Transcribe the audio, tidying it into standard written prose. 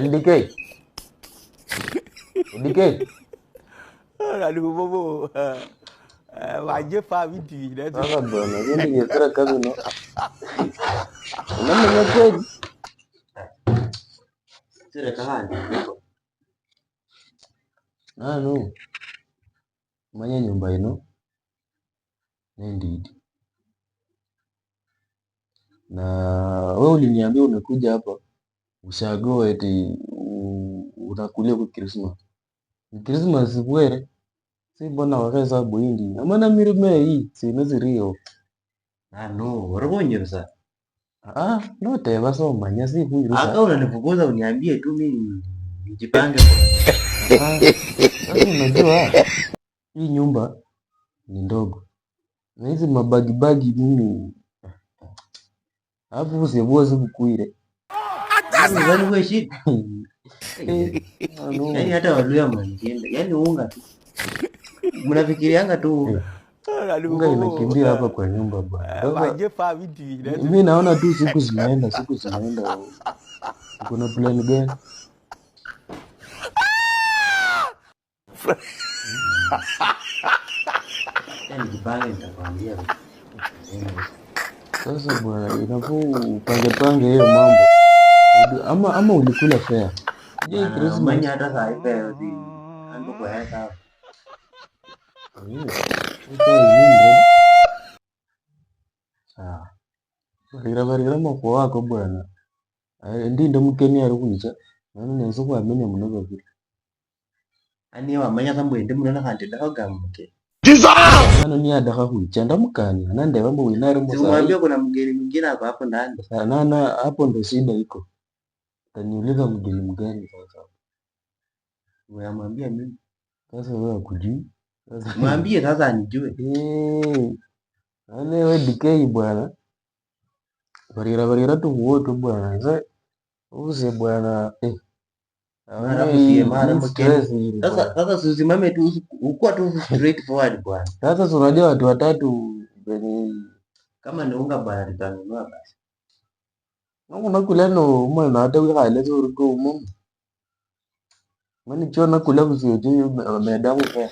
LDK. LDK. Aduh bobo. Waje fa viti na tu. Sasa bwana, mimi ningesema kazi no. Unamenya kweli? Sira kahani. No. Manya nyumba ino. Ndidi. Na wewe uliniambia umekuja hapa ushago eti unakulia kwa Christmas. Christmas bwere. Si mbona wakeza bwindi. Amana mirime hii sinezi rio. No, warabonyereza. No teva so manya si kuirusa. Aka unanifukuza uniambie tu mimi nijipange. Sasa unajua hii nyumba ni ndogo. Na hizi mabagi mimi. Alafu usivua sikukuire. Yaani wewe shit. Yaani hata Waluya mwanjenda. Yaani unga tu. Mnafikirianga tu Unga inakimbia hapa kwa nyumba bwana. Waje fa viti na tu. Mimi naona tu siku zinaenda. Kuna plan gani? yaani jipange nitakwambia. Sasa bwana, inafuu pange hiyo mambo. Ama ulikula fare. Je, Christmas Manya hata saa hii pia yote. Ando kwa hata. Barira mako wako bwana. Ndindo mukeni ari kunja. Nani nenzo kwamenya munoga vile. Ani wamanya sambo ende munana kandi ndakagamke. Nani ni adaka kuja ndamukanya. Nande wambo winari mosai. Simwambia kuna mgeni mwingine hapo ndani. Sana hapo ndo shida iko. Taniuliza mgeni mgani sasa. Unamwambia mimi. Sasa wewe ukujui. Mwambie sasa anijue. Ane we DK bwana. Barira tu wote bwana. Sasa uze bwana. Sasa usimame tu ukua tu straight forward bwana. Sasa unajua watu watatu wenye kama ni unga bwana tutanunua basi. Unakula no mwana hata wikale zuri ko mama. Mani chona kula kusiyo tu medamu kwa.